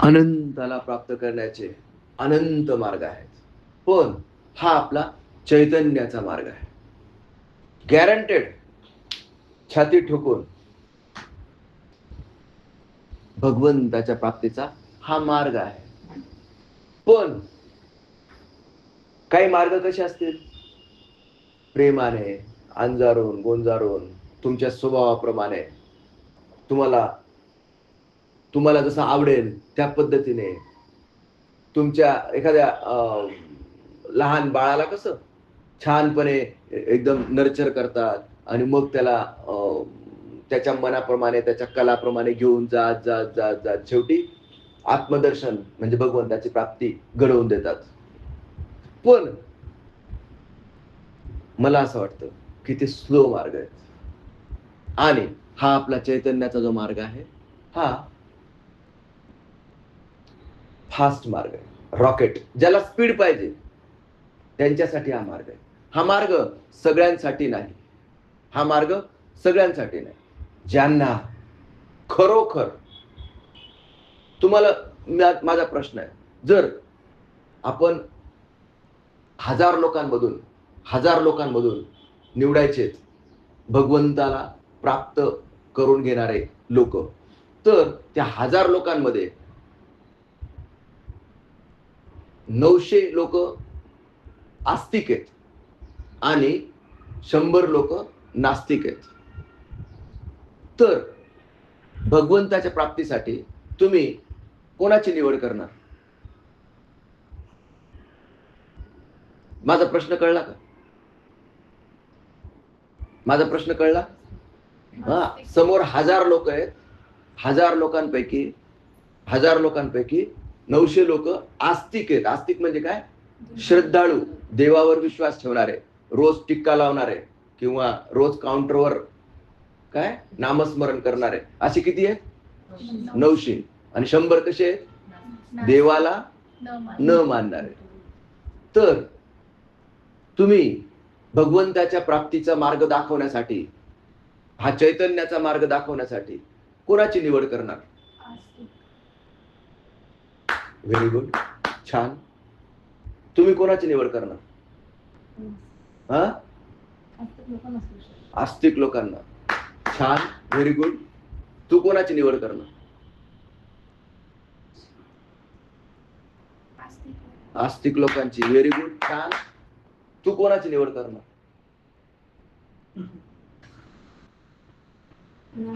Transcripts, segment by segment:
अनंताला प्राप्त करण्याचे अनंत मार्ग आहेत, पण हा आपला चैतन्याचा मार्ग आहे. गॅरंटेड, छाती ठोकून भगवंताच्या प्राप्तीचा हा मार्ग आहे. पण काही मार्ग कसे असतील? प्रेमाने, अंजारून गोंजारून, तुमच्या स्वभावाप्रमाणे, तुम्हाला जसं आवडेल त्या पद्धतीने, तुमच्या एखाद्या लहान बाळाला कसं छानपणे एकदम नर्चर करतात आणि मग त्याला त्याच्या मनाप्रमाणे, त्याच्या कलाप्रमाणे घेऊन जात जात जात जात शेवटी आत्मदर्शन म्हणजे भगवंताची प्राप्ती घडवून देतात. पण मला असं वाटतं की ते स्लो मार्ग आहे, आणि हा आपला चैतन्याचा जो मार्ग आहे हा फास्ट मार्ग आहे. रॉकेट, ज्याला स्पीड पाहिजे त्यांच्यासाठी हा मार्ग आहे. हा मार्ग सगळ्यांसाठी नाही. हा मार्ग सगळ्यांसाठी नाही. ज्यांना खरोखर, तुम्हाला माझा प्रश्न आहे, जर आपण हजार लोकांमधून निवडायचे भगवंताला प्राप्त करून घेणारे लोक, तर त्या 1000 लोकांमध्ये 900 लोक आस्तिक आहेत आणि 100 लोक नास्तिक आहेत. तर भगवंताच्या प्राप्तीसाठी तुम्ही कोणाची निवड करणार? माझा प्रश्न कळला का? माझा प्रश्न कळला? समोर 1000 लोक आहेत. 1000 लोकांपैकी 900 लोक आस्तिक आहेत. आस्तिक म्हणजे काय? श्रद्धाळू, देवावर विश्वास ठेवणारे, रोज टिक्का लावणारे किंवा रोज काउंटरवर काय नामस्मरण करणारे, असे किती आहेत? 900. आणि 100 कसे आहेत? देवाला न मानणारे. तर तुम्ही भगवंताच्या प्राप्तीचा मार्ग दाखवण्यासाठी, हा चैतन्याचा मार्ग दाखवण्यासाठी कोणाची निवड करणार? व्हेरी गुड, छान. तुम्ही कोणाची निवड करणार? आस्तिक लोकांना. छान, व्हेरी गुड. तू कोणाची निवड करणार? आस्तिक लोकांची. व्हेरी गुड, छान. तू कोणाची निवड करणार?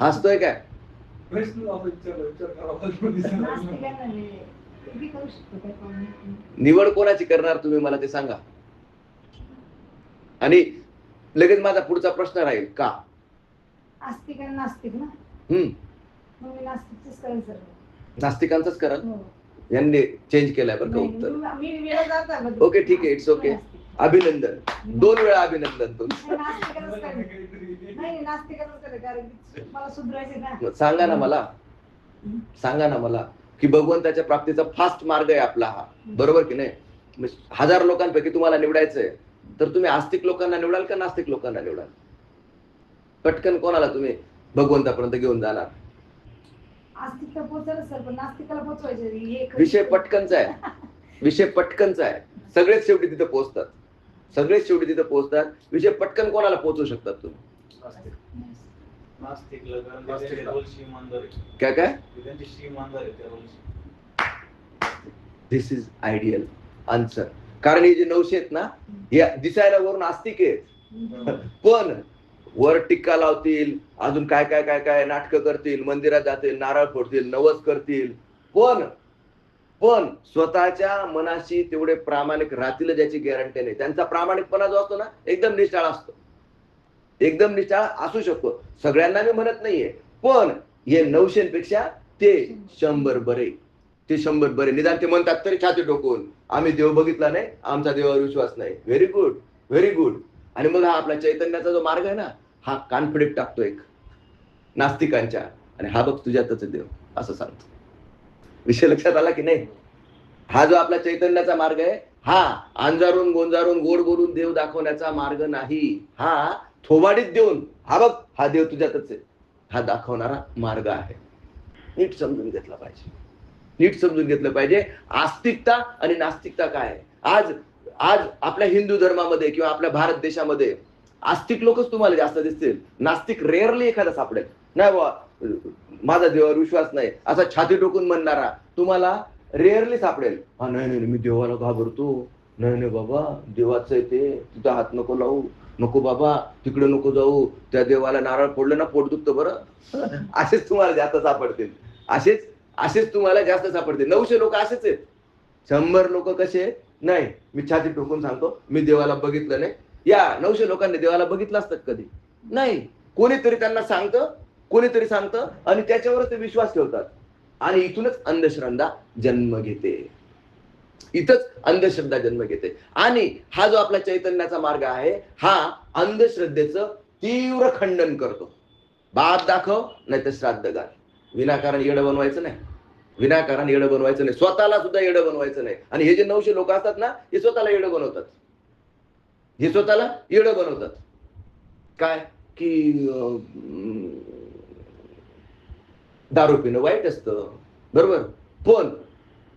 हसतोय काय? निवड कोणाची करणार तुम्ही मला ते सांगा. आणि लगेच माझा पुढचा प्रश्न राहील, का आस्तिक आणि नास्तिक ना? मग मी नास्तिकच करेन सर. नास्तिकांचंच कराल? यांनी चेंज केलाय बरं का उत्तर. ओके, ठीक आहे, इट्स ओके. अभिनंदन, 2 वेळा अभिनंदन तुमचं. सांगा ना मला की भगवंताच्या प्राप्तीचा फास्ट मार्ग आहे आपला हा, बरोबर की नाही? 1000 लोकांपैकी तुम्हाला निवडायचंय, तर तुम्ही आस्तिक लोकांना निवडाल का नास्तिक लोकांना निवडाल? पटकन कोणाला तुम्ही भगवंतापर्यंत घेऊन जाणार? आस्तिकला पोहोचलं सर, पण नास्तिकाला पोहोचवायचे. विषय पटकनचा आहे. सगळेच शेवटी तिथे पोहोचतात. विषय पटकन कोणाला पोहोचू शकतात तुम्ही? काय? दिस इज आयडियल आन्सर. कारण हे जे 900 आहेत ना, हे दिसायला वरून आस्तिक आहेत, पण वर टिक्का लावतील, अजून काय काय काय काय नाटकं करतील, मंदिरात जातील, नारळ फोडतील, नवस करतील, पण स्वतःच्या मनाशी तेवढे प्रामाणिक राहतील ज्याची गॅरंटी नाही. त्यांचा प्रामाणिकपणा जो असतो ना, एकदम निष्ठाळ असतो. एकदम निष्ठाळ असू शकतो, सगळ्यांना मी म्हणत नाहीये, पण हे 900 पेक्षा ते 100 बरे. निदान ते म्हणतात तरी छाती ठोकून, आम्ही देव बघितला नाही, आमचा देवावर विश्वास नाही. Very good. आणि मग हा आपला चैतन्याचा जो मार्ग आहे ना, हा कॉन्फिडंट टाकतो एक नास्तिकांच्या, आणि हा बघ तुझ्यातच देव, असं सांगतो. विषय लक्षात आला की नाही? हा जो आपला चैतन्याचा मार्ग आहे, हा अंजारून गोंजारून गोड बोलून देव दाखवण्याचा मार्ग नाही. हा थोबाडीत देऊन, हा बघ हा देव तुझ्यातच आहे, हा दाखवणारा मार्ग आहे. नीट समजून घेतला पाहिजे. नीट समजून घेतलं पाहिजे. आस्तिकता आणि नास्तिकता काय आहे. आज आज आपल्या हिंदू धर्मामध्ये किंवा आपल्या भारत देशामध्ये आस्तिक लोकच तुम्हाला जास्त दिसतील. नास्तिक रेअरली एखादा सापडेल. नाही बाबा माझा देवावर विश्वास नाही असा छाती टोकून म्हणणारा तुम्हाला रेअरली सापडेल. हा नाही नाही मी देवाला घाबरतो, नाही नाही बाबा देवाचं आहे ते, तिथं हात नको लावू, नको बाबा तिकडे नको जाऊ, त्या देवाला नारळ फोडलं ना पोट दुखतं बरं. असेच तुम्हाला जास्त सापडतील. असेच तुम्हाला जास्त सापडतील. 900 लोक असेच आहेत. 100 लोक कसे आहेत, नाही मी छाती टोकून सांगतो मी देवाला बघितलं नाही. या 900 लोकांनी देवाला बघितलं असतं कधी नाही. कोणीतरी त्यांना सांगतं, कोणीतरी सांगतं आणि त्याच्यावरच ते विश्वास ठेवतात. आणि इथूनच अंधश्रद्धा जन्म घेते. इथंच अंधश्रद्धा जन्म घेते. आणि हा जो आपला चैतन्याचा मार्ग आहे हा अंधश्रद्धेचं तीव्र खंडन करतो. बाप दाखव नाही तर श्राद्ध घाल. विनाकारण येडं बनवायचं नाही. विनाकारण येडं बनवायचं नाही. स्वतःला सुद्धा येडं बनवायचं नाही. आणि हे जे 900 लोक असतात ना हे स्वतःला येडं बनवतात. हे स्वतःला येडं बनवतात. काय की दारू पिणं वाईट असतं, बरोबर, पण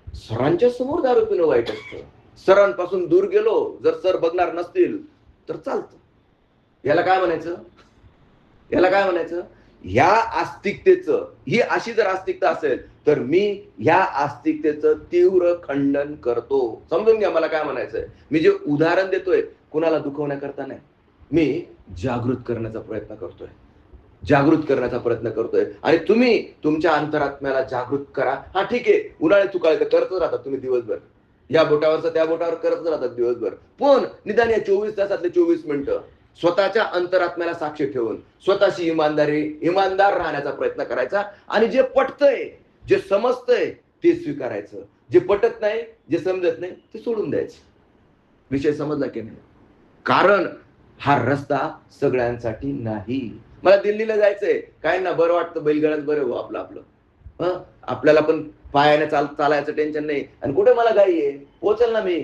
सरांच्या समोर दारू पिणं वाईट असतं. सरांपासून दूर गेलो जर सर बघणार नसतील तर चालतं. याला काय म्हणायचं, याला काय म्हणायचं. ह्या आस्तिकतेचं, ही अशी जर आस्तिकता असेल तर मी ह्या आस्तिकतेचं तीव्र खंडन करतो. समजून घ्या मला काय म्हणायचंय. मी जे उदाहरण देतोय कुणाला दुखवण्याकरता नाही, मी जागृत करण्याचा प्रयत्न करतोय. जागृत करण्याचा प्रयत्न करतोय. आणि तुम्ही तुमच्या अंतरात्म्याला जागृत करा. हा ठीक आहे उन्हाळ्यात चुकाळ करतच राहतात तुम्ही दिवसभर, या बोटावरचं त्या बोटावर करतच राहतात दिवसभर, पण निदान या 24 तासातले 24 मिनिटं स्वतःच्या अंतरात्म्याला साक्ष ठेवून स्वतःशी इमानदार राहण्याचा प्रयत्न करायचा. आणि जे पटतंय, जे समजतंय ते स्वीकारायचं. जे पटत नाही, जे समजत नाही ते सोडून द्यायचं. विषय समजला की नाही. कारण हा रस्ता सगळ्यांसाठी नाही. मला दिल्लीला जायचंय, काय ना बरं वाटतं बैलगाड्यात बरं हो आपलं आपल्याला पण पायाने चालायचं टेन्शन नाही. आणि कुठे मला घाई आहे, पोहोचल ना मी.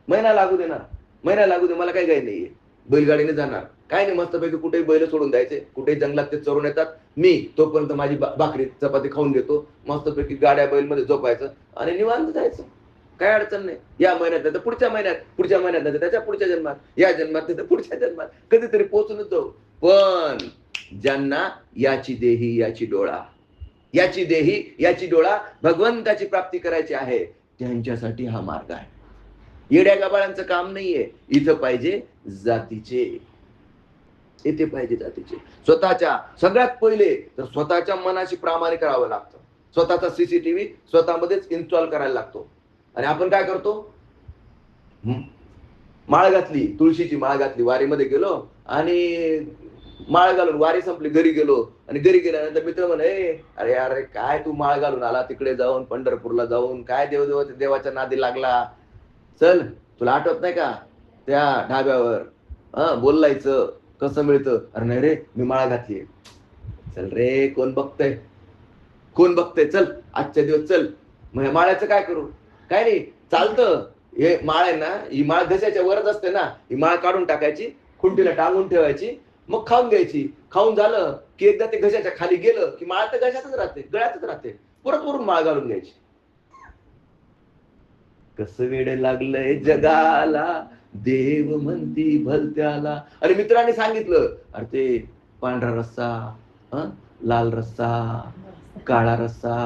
महिना लागू दे ना, महिना लागू दे, मला काही घाई नाहीये. बैलगाडीने जाणार, काय नाही मस्तपैकी कुठेही बैल सोडून द्यायचे, कुठेही जंगलात ते चरून येतात. मी तोपर्यंत माझी भाकरी चपाती खाऊन घेतो, मस्तपैकी गाड्या बैलमध्ये झोपायचं आणि निवांत जायचं. काय अडचण नाही. या महिन्यात नाही तर पुढच्या महिन्यात, पुढच्या महिन्यात नाही तर त्याच्या पुढच्या जन्मात, या जन्मात नाही तर पुढच्या जन्मात कधीतरी पोहोचूनच जाऊ. पण ज्यांना याची देही याची डोळा, याची देही याची डोळा भगवंताची प्राप्ती करायची आहे त्यांच्यासाठी हा मार्ग आहे. येड्या गबाळांचं काम नाहीये. इथं पाहिजे जातीचे, इथे पाहिजे जातीचे. स्वतःच्या सगळ्यात पहिले तर स्वतःच्या मनाशी प्रामाणिक राहावं लागतं. स्वतःचा सीसीटीव्ही स्वतःमध्येच इन्स्टॉल करायला लागतो. आणि आपण काय करतो, माळ घातली, तुळशीची माळ घातली, वारीमध्ये गेलो आणि माळ घालून वारी संपली, घरी गेलो आणि घरी गेल्यानंतर मित्र म्हणे अरे अरे काय तू माळ घालून आला, तिकडे जाऊन पंढरपूरला जाऊन काय देवाच्या नादी लागला. चल तुला आठवत नाही का त्या ढाब्यावर बोलायचं कसं मिळतं. अरे नाही रे मी माळ घातलीये. चल रे कोण बघतय, कोण बघतय, चल आजच्या दिवस चल. मग माळ्याचं काय करू, काय नाही चालतं. हे माळ आहे ना, ही माळ घशाच्या वरच असते ना, ही माळ काढून टाकायची, खुंटीला टांगून ठेवायची, मग खाऊन घ्यायची. खाऊन झालं की एकदा ते घशाच्या खाली गेलं की माळ तर घशातच राहते, गळ्यातच राहते. परत वरून माळ घालून घ्यायची. कसं वेड लागलंय जगाला, देव म्हणती भलत्याला. आणि मित्रांनी सांगितलं अरे ते पांढरा रस्सा, लाल रस्सा, काळा रस्सा,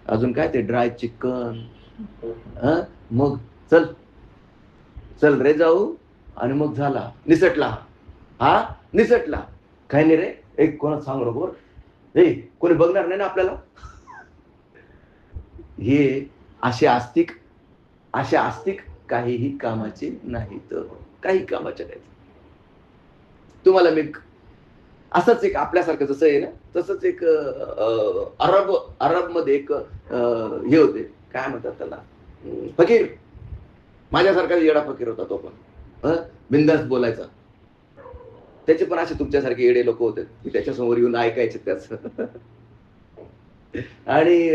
अजून काय ते ड्राय चिकन, मग चल चल रे जाऊ. आणि मग झाला निसटला, हा निसटला. काही नाही रे, एक कोणाला सांगू नको, कोणी बघणार नाही ना आपल्याला. हे असे आस्तिक काहीही कामाचे नाहीत, काही कामाचे नाहीत. तुम्हाला मी असंच एक आपल्यासारखं जसं आहे ना तसंच एक अरब मध्ये एक हे होते, काय म्हणतात त्याला, फकीर. माझ्यासारखा येडा फकीर होता तो पण, बिंदास बोलायचा. त्याचे पण असे तुमच्यासारखे येडे लोक होते की त्याच्यासमोर येऊन ऐकायचे त्याच. आणि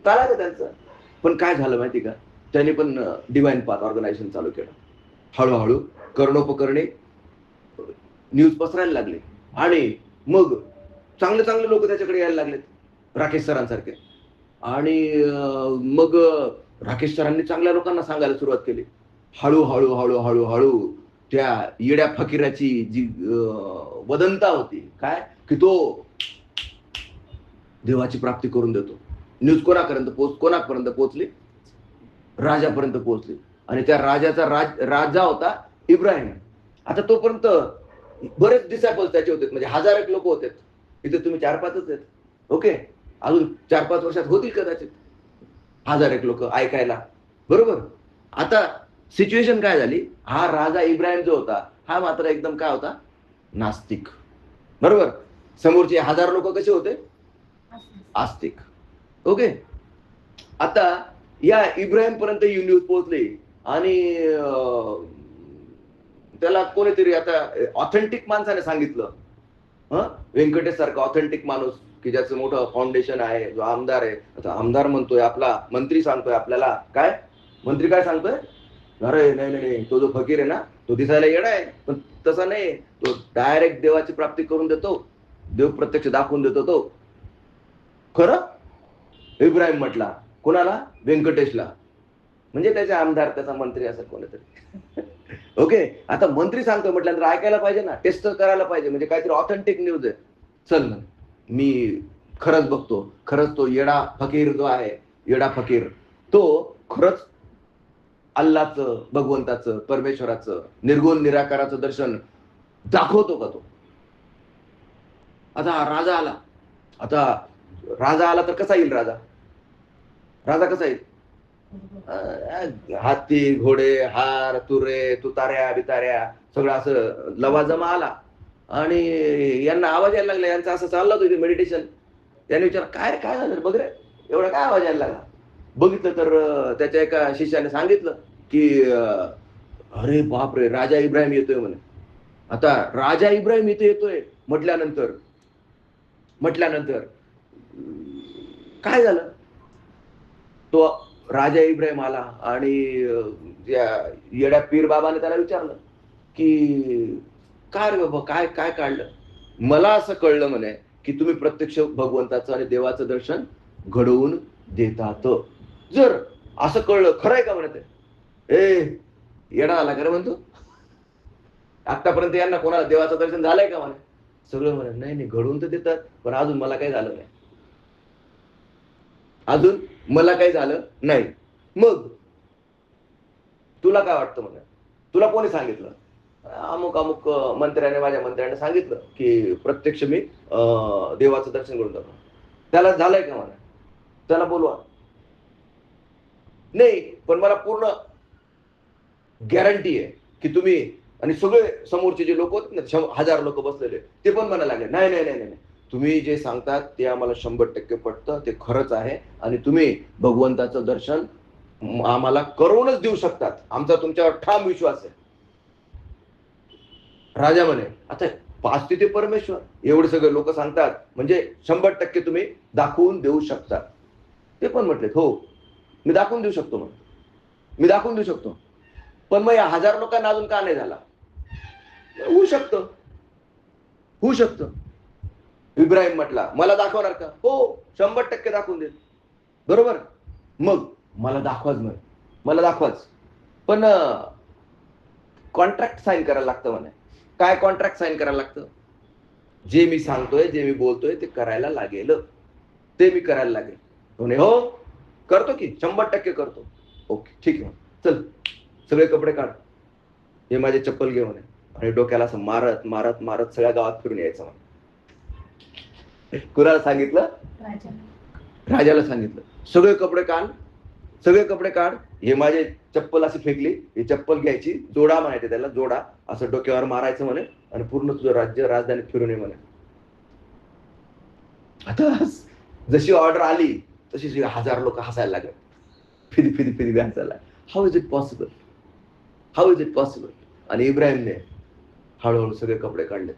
चालायचं त्यांचं. पण काय झालं माहिती का, त्यांनी पण डिवाइन पाथ ऑर्गनायझेशन चालू केलं. हळूहळू कर्णोपकरणे न्यूज पसरायला लागले आणि मग चांगले चांगले लोक त्याच्याकडे यायला लागलेत. राकेश सरांसारखे. आणि मग राकेश सरांनी चांगल्या लोकांना सांगायला सुरुवात केली. हळूहळू हळूहळू हळू त्या येड्या फकीराची जी वदंता होती काय, की तो देवाची प्राप्ती करून देतो. न्यूज कोणापर्यंत पोहोचली? राजापर्यंत पोहोचली. आणि त्या राजाचा राजा होता इब्राहिम. आता तोपर्यंत बरेच डिसायपल्स त्याचे होते, म्हणजे 1000 लोक होते. इथे तुम्ही 4-5च आहेत. ओके, अजून 4-5 वर्षात होतील कदाचित 1000 लोक ऐकायला. बरोबर. आता सिच्युएशन काय झाली, हा राजा इब्राहिम जो होता हा मात्र एकदम काय होता, नास्तिक. बरोबर. समोरचे 1000 लोक कसे होते, आस्तिक. ओके. आता या इब्राहिम पर्यंत ही न्यूज पोहोचली आणि त्याला कोणीतरी आता ऑथेंटिक माणसाने सांगितलं, व्यंकटेश सारखा ऑथेंटिक माणूस की ज्याचं मोठं फाउंडेशन आहे, जो आमदार आहे. आता आमदार म्हणतोय, आपला मंत्री सांगतोय आपल्याला काय, मंत्री काय सांगतोय, अरे नाही नाही, तो जो फकीर आहे ना तो दिसायला येडा आहे, पण तसा नाही, तो डायरेक्ट देवाची प्राप्ती करून देतो, देव प्रत्यक्ष दाखवून देतो तो. खरं? इब्राहिम म्हटला. कोणाला? व्यंकटेशला. म्हणजे त्याचे आमदार, त्याचा मंत्री असं कोणीतरी. ओके. आता मंत्री सांगतोय म्हटल्यानंतर ऐकायला पाहिजे ना, टेस्ट करायला पाहिजे, म्हणजे काहीतरी ऑथेंटिक न्यूज आहे. चल ना, मी खरंच बघतो, खरंच तो येडा फकीर जो आहे, येडा फकीर तो खरंच अल्लाचं, भगवंताचं, परमेश्वराचं, निर्गुण निराकाराचं दर्शन दाखवतो का तो. आता राजा आला. आता राजा आला तर कसा येईल राजा? राजा कसा येईल? हाती, घोडे, हार, तुताऱ्या बिताऱ्या सगळं असं लवाजमा आला. आणि यांना आवाज यायला लागला, यांचा असं चाललं होतं मेडिटेशन. त्याने विचार, काय काय झालं बघ रे, एवढा काय आवाज यायला लागला. बघितलं तर त्याच्या एका शिष्याने सांगितलं की अरे बाप रे, राजा इब्राहिम येतोय म्हणे. आता राजा इब्राहिम इथे येतोय म्हटल्यानंतर काय झालं, तो राजा इब्राहिम आला आणि येड्या पीर बाबाने त्याला विचारलं की काय रे बाबा, काय काय काढलं. मला असं कळलं म्हणे की तुम्ही प्रत्यक्ष भगवंताचं आणि देवाचं दर्शन घडवून देतात. जर असं कळलं, खरं आहे का म्हणते, ए येडा आला का रे म्हणतो, आतापर्यंत यांना कोणाला देवाचं दर्शन झालंय का म्हणे. सगळं म्हणे नाही नाही, घडवून तर देतात, पण अजून मला काही झालं नाही, अजून मला काही झालं नाही. मग तुला काय वाटतं म्हणे, तुला कोणी सांगितलं? अमुक अमुक मंत्र्याने, माझ्या मंत्र्याने सांगितलं की प्रत्यक्ष मी देवाचं दर्शन करून जातो. त्याला झालंय का म्हणे, त्याला बोलवा. नाही, पण मला पूर्ण गॅरंटी आहे की तुम्ही, आणि सगळे समोरचे जे लोक होते ना, 1000 लोक बसलेले, ते पण म्हणायला लागले नाही नाही नाही नाही, तुम्ही जे सांगतात ते आम्हाला 100% पटतं, ते खरंच आहे, आणि तुम्ही भगवंताचं दर्शन आम्हाला करूनच देऊ शकतात, आमचा तुमच्यावर ठाम विश्वास आहे. राजा म्हणे, आता 5 तिथे परमेश्वर, एवढे सगळे लोक सांगतात म्हणजे 100% तुम्ही दाखवून देऊ शकता. ते पण म्हटलेत हो, मी दाखवून देऊ शकतो, मी दाखवून देऊ शकतो. पण मग या 1000 लोकांना अजून का नाही झाला? होऊ शकतं. इब्राहिम म्हटला, मला दाखवणार का? हो, 100% दाखवून देत. बरोबर. मग मला दाखवाच, पण कॉन्ट्रॅक्ट साईन करायला लागतं म्हणे. काय कॉन्ट्रॅक्ट साईन करायला लागतं? जे मी सांगतोय, जे मी बोलतोय ते करायला लागेल, ते मी करायला लागेल. म्हणे हो करतो की, 100% करतो. ओके ठीक आहे, चल सगळे कपडे काढ, हे माझे चप्पल घे म्हणे, आणि डोक्याला असं मारत मारत मारत सगळ्या गावात फिरून यायचं म्हणे. कुणाला सांगितलं? राजाला सांगितलं. सगळे कपडे काढ, हे माझे चप्पल अशी फेकली, ही चप्पल घ्यायची, जोडा म्हणायचे त्याला, जोडा असं डोक्यावर मारायचं म्हणे, आणि पूर्ण तुझं राजधानीत फिरून ये म्हणे. आता जशी ऑर्डर आली तशी 1000 लोक हसायला लागले, फिरी हसायला. How is it possible? आणि इब्राहिमने हळूहळू सगळे कपडे काढले,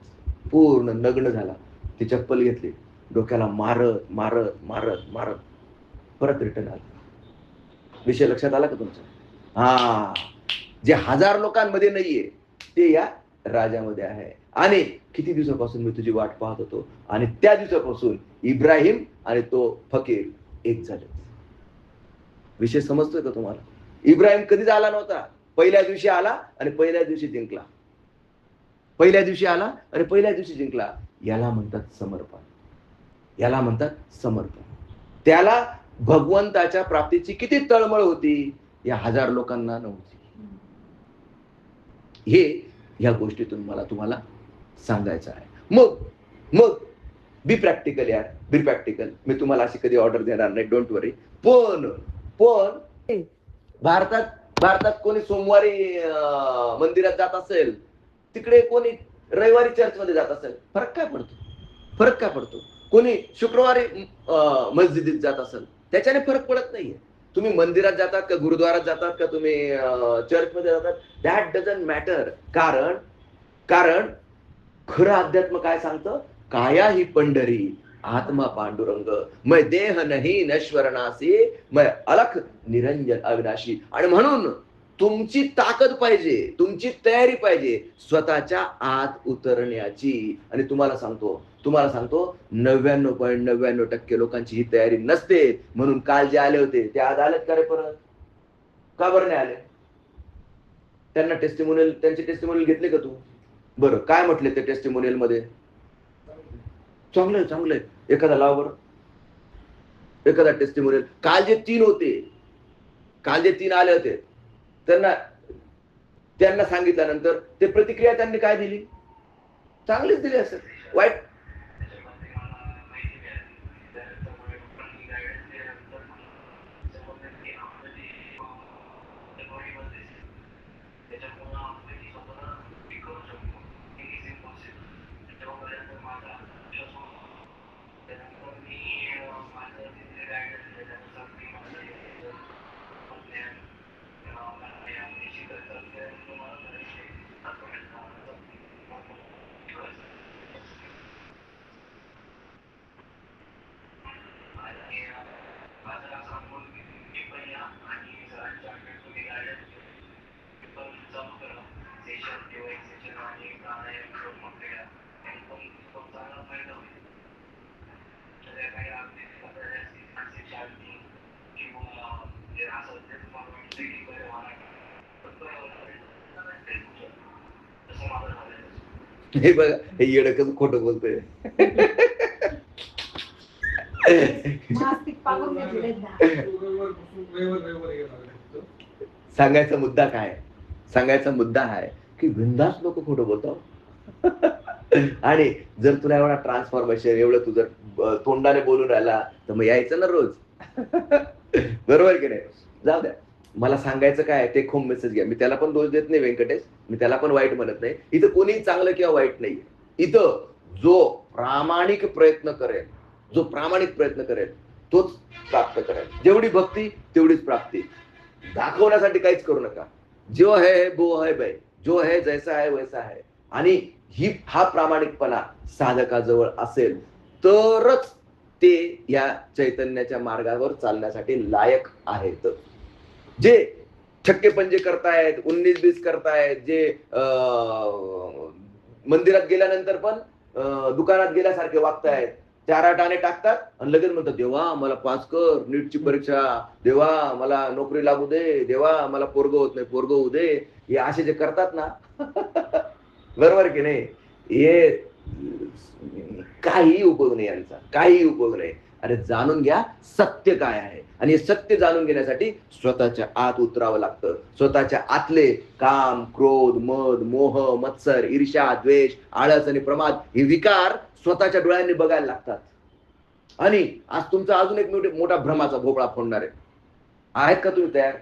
पूर्ण नग्न झाला, ती चप्पल घेतली, डोक्याला मारत मारत मारत मारत परत रिटर्न आला. विषय लक्षात आला का तुमचा? जे 1000 लोकांमध्ये नाहीये ते या राजामध्ये आहे. आणि किती दिवसापासून मी तुझी वाट पाहत होतो, आणि त्या दिवसापासून इब्राहिम आणि तो फकीर एक झाले. विषय समजतोय का तुम्हाला? इब्राहिम कधीच आला नव्हता, पहिल्या दिवशी आला आणि पहिल्या दिवशी जिंकला. पहिल्या दिवशी आला आणि पहिल्या दिवशी जिंकला. याला म्हणतात समर्पण. याला म्हणतात समर्पण. त्याला भगवंताच्या प्राप्तीची किती तळमळ होती, या 1000 लोकांना नव्हती. हे ह्या गोष्टीतून मला तुम्हाला सांगायचं आहे. मग मग बी प्रॅक्टिकल यार, बी प्रॅक्टिकल. मी तुम्हाला अशी कधी ऑर्डर देणार नाही, डोंट वरी. पण पण भारतात कोणी सोमवारी मंदिरात जात असेल, तिकडे कोणी रविवारी चर्चमध्ये जात असेल, फरक काय पडतो? फरक काय पडतो? कोणी शुक्रवारी मस्जिदीत जात असेल, त्याच्याने फरक पडत नाहीये. तुम्ही मंदिरात जातात का, गुरुद्वारात जातात का, तुम्ही चर्चमध्ये जातात, दॅट डझंट मॅटर. कारण खरं अध्यात्म काय सांगतं? काया ही पंढरी, आत्मा पांडुरंग, मै देह नाही नश्वर नासी, मै अलख निरंजन अविनाशी. आणि म्हणून तुमची ताकद पाहिजे, तुमची तयारी पाहिजे स्वतःच्या आत उतरण्याची. आणि तुम्हाला सांगतो 99.99% लोकांची ही तयारी नसते. म्हणून काल जे आले होते ते आज आलेत का रे परत? का बरं नाही आले? त्यांचे टेस्टिमोनियल घेतले का तू? बरं, काय म्हटले ते टेस्टिमोनियल मध्ये? चांगलंय. एखादा लाव बरं, एखादा टेस्टिमोनियल. काल जे 3 आले होते, त्यांना सांगितल्यानंतर ते प्रतिक्रिया त्यांनी काय दिली? चांगलीच दिली असेल, वाईट. हे बघा, हे येडकच खोटं बोलतोय. सांगायचा मुद्दा आहे की बिनधास्त लोक खोटं बोलतात. आणि जर तुला एवढा ट्रान्सफॉर्मेशन, एवढं तू जर तोंडाने बोलून राहिला, तर मग यायचं ना रोज. बरोबर की नाही? जाऊ द्या, मला सांगायचं काय ते खूप मेसेज घ्या. मी त्याला पण दोष देत नाही व्यंकटेश, मी त्याला पण वाईट म्हणत नाही. इथं कोणीही चांगलं किंवा वाईट नाही. इथं जो प्रामाणिक प्रयत्न करेल तोच प्राप्त करेल. जेवढी भक्ती तेवढीच प्राप्ती. दाखवण्यासाठी काहीच करू नका. जो है वो है भाई, जो है जैसा है वैसा है. आणि हा प्रामाणिकपणा साधकाजवळ असेल तरच ते या चैतन्याच्या मार्गावर चालण्यासाठी लायक आहेत. जे छक्के पंजे करतायत, 19-20 करतायत, जे मंदिरात गेल्यानंतर पण दुकानात गेल्यासारखे वागतायत, 4 आणे टाकतात आणि लगेच म्हणतात, देवा मला पास कर नीटची परीक्षा, देवा मला नोकरी लागू दे, देवा मला पोरग होत नाही, पोरग होऊ दे. हे असे जे करतात ना, बरोबर की नाही, हे काही उपयोग नाही यांचा, काही उपयोग नाही. अरे जाणून घ्या सत्य काय आहे, आणि हे सत्य जाणून घेण्यासाठी स्वतःच्या आत उतरावं लागतं. स्वतःच्या आतले काम, क्रोध, मद, मोह, मत्सर, ईर्ष्या, द्वेष, आळस आणि प्रमाद हे विकार स्वतःच्या डोळ्यांनी बघायला लागतात. आणि आज तुमचा अजून एक मोठा भ्रमाचा भोपळा फोडणार आहे. आहेत का तुम्ही तयार?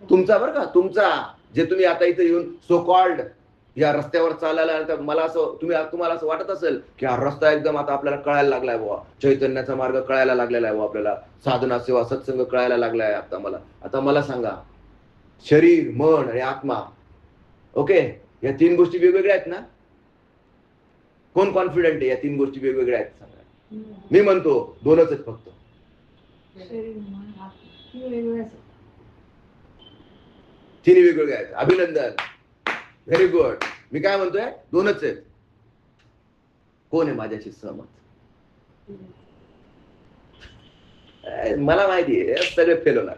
तुमचा बरं का, तुमचा जे तुम्ही आता इथे येऊन सो कॉल्ड या रस्त्यावर चालायला, मला असं तुम्हाला असं वाटत असेल की हा रस्ता एकदम आता आपल्याला कळायला लागलाय बुवा, चैतन्याचा मार्ग कळायला लागलेला आहे बुवा, आपल्याला साधना सेवा सत्संग कळायला लागलाय. आता मला सांगा, शरीर, मन आणि आत्मा, ओके, या 3 गोष्टी वेगवेगळ्या आहेत ना? कोण कॉन्फिडंट आहे या 3 गोष्टी वेगवेगळ्या आहेत? सांगा. मी म्हणतो 2च आहेत फक्त. तिन्ही वेगवेगळ्या आहेत. अभिनंदन, व्हेरी गुड. मी काय म्हणतोय दोनच आहेत. कोण आहे माझ्याशी सहमत? मला माहिती आहे सगळे फेल होणार.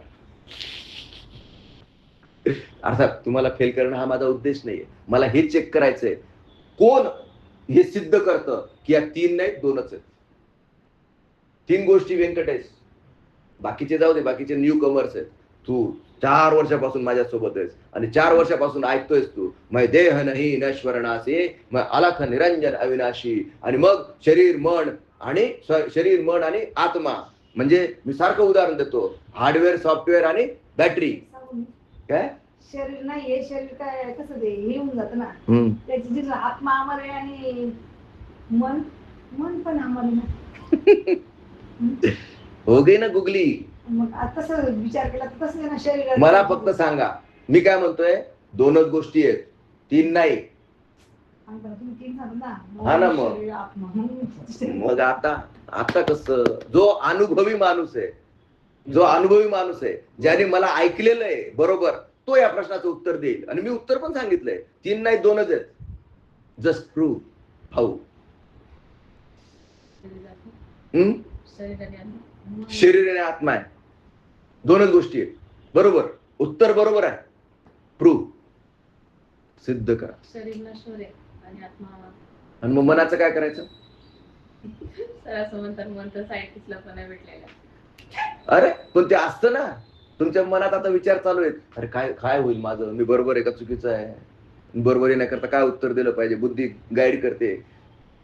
अर्थात तुम्हाला फेल करणं हा माझा उद्देश नाहीये. मला हे चेक करायचंय कोण हे सिद्ध करतं की या 3 नाही 2च आहेत. 3 गोष्टी व्यंकटेश. बाकीचे जाऊ दे, बाकीचे न्यू कमर्स आहेत. तू 4 वर्षापासून माझ्यासोबत आहेस आणि 4 वर्षापासून ऐकतोयस तू मै देह नाही नश्वरणासे मै अलख निरंजन अविनाशी. आणि मग शरीर मन आणि आत्मा. म्हणजे मी सारखं उदाहरण देतो, हार्डवेअर सॉफ्टवेअर आणि बॅटरी. काय शरीर नाहीये, शरीर काय कसं ते हे होऊन जातं ना, त्याची जी आत्मा अमर आहे आणि मन पण अमर आहे ना. हो गई ना गुगली. मग तसं विचार केला तर तसं ना शरीर. मला फक्त सांगा मी काय म्हणतोय, 2च गोष्टी आहेत, 3 नाही. हा ना मग आता कसं जो अनुभवी माणूस आहे ज्याने मला ऐकलेलं आहे बरोबर, तो या प्रश्नाचं उत्तर देईल. आणि मी उत्तर पण सांगितलंय 3 नाही 2च आहेत. Just prove how. शरीर आणि आत्मा आहे, 2च गोष्टी आहेत. बरोबर, उत्तर बरोबर आहे. प्रूव्ह, सिद्ध करा. शरीर नश्वर आहे आणि आत्मा. आणि मग मनाचं काय करायचं? सर असं म्हणतात, मन तर सायंटिस्टला पण नाही भेटलेलं. अरे पण ते असतं ना, तुमच्या मनात आता विचार चालू आहेत, अरे काय काय होईल माझं, मी बरोबर आहे का चुकीचं आहे, बरोबर आहे नाही करता काय उत्तर दिलं पाहिजे, बुद्धी गाईड करते.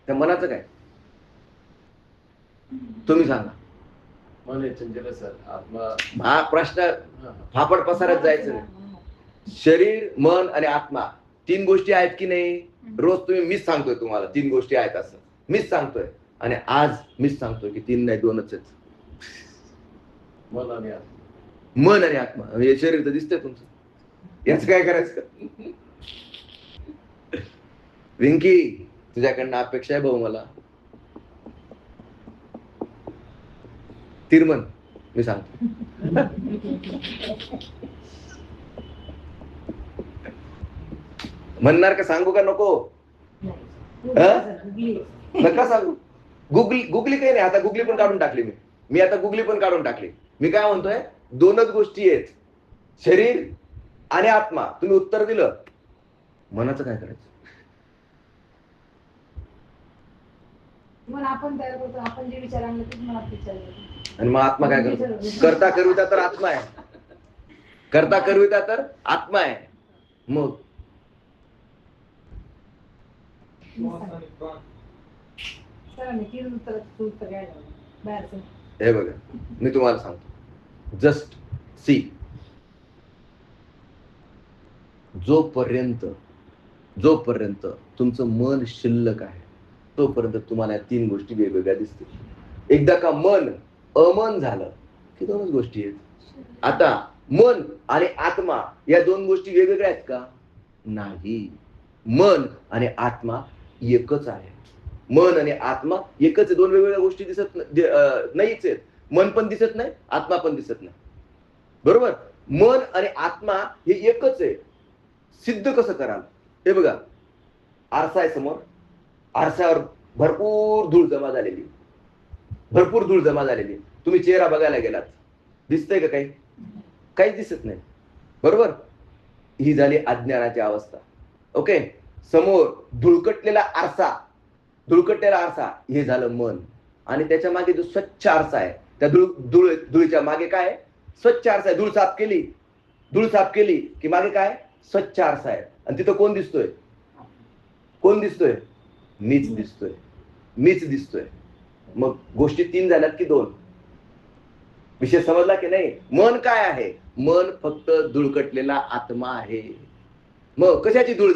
त्या मनाचं काय तुम्ही सांगा. मन आहे चंचल सर, आत्मा. हा प्रश्न फापड पसारत जायचं नाही. शरीर मन आणि आत्मा 3 गोष्टी आहेत की नाही? रोज मीच सांगतोय तुम्हाला 3 गोष्टी आहेत असं, मीच सांगतोय. आणि आज मीच सांगतोय की 3 नाही 2च आहेत. मन आणि आत्मा. हे शरीर तर दिसतंय तुमचं, याच काय करायचं? विंकी तुझ्याकडनं अपेक्षा आहे भाऊ मला. तिरमन मी सांगतो. म्हणणार का सांगू का नको? नका सांगू. गुगली काही नाही. आता गुगली पण काढून टाकली मी आता गुगली पण काढून टाकली. मी काय म्हणतोय 2च गोष्टी आहेत, शरीर आणि आत्मा. तुम्ही उत्तर दिलं. मनाचं काय करायचं? मन आपण तयार करतो, आपण जे विचार आणले ते मनात विचार येतो. आणि मग आत्मा काय करतो? करता करविता तर आत्मा आहे. करता करविता तर आत्मा आहे. मग हे बघा मी तुम्हाला सांगतो, जस्ट सी. जोपर्यंत तुमचं मन शिल्लक आहे तोपर्यंत तुम्हाला या 3 गोष्टी वेगवेगळ्या दिसतील. एकदा का मन अमन झालं की 2च गोष्टी आहेत. आता मन आणि आत्मा या 2 गोष्टी वेगवेगळ्या आहेत का? नाही. मन आणि आत्मा एकच आहे. मन आणि आत्मा एकच आहे. 2 वेगवेगळ्या गोष्टी दिसत नाहीच आहेत. मन पण दिसत नाही, आत्मा पण दिसत नाही. बरोबर. मन आणि आत्मा हे एकच आहे. सिद्ध कसं कराल? हे बघा, आरसा आहे समोर. आरशावर भरपूर धूळ जमा झालेली. तुम्ही चेहरा बघायला गेलात, दिसतंय का काही? काहीच दिसत नाही. बरोबर. ही झाली अज्ञानाची अवस्था. ओके. समोर धुळकटलेला आरसा हे झालं मन. आणि त्याच्या मागे जो स्वच्छ आरसा आहे, त्या धुळीच्या मागे काय? स्वच्छ आरसा आहे. धूळ साफ केली की मागे काय? स्वच्छ आरसा आहे. आणि तिथं कोण दिसतोय? मीच दिसतोय. मग गोष्टी 3 झाल्यात की 2? विषय समजला की नाही? मन काय आहे? मन फक्त धुळकटलेला आत्मा आहे. मग कशाची धूळ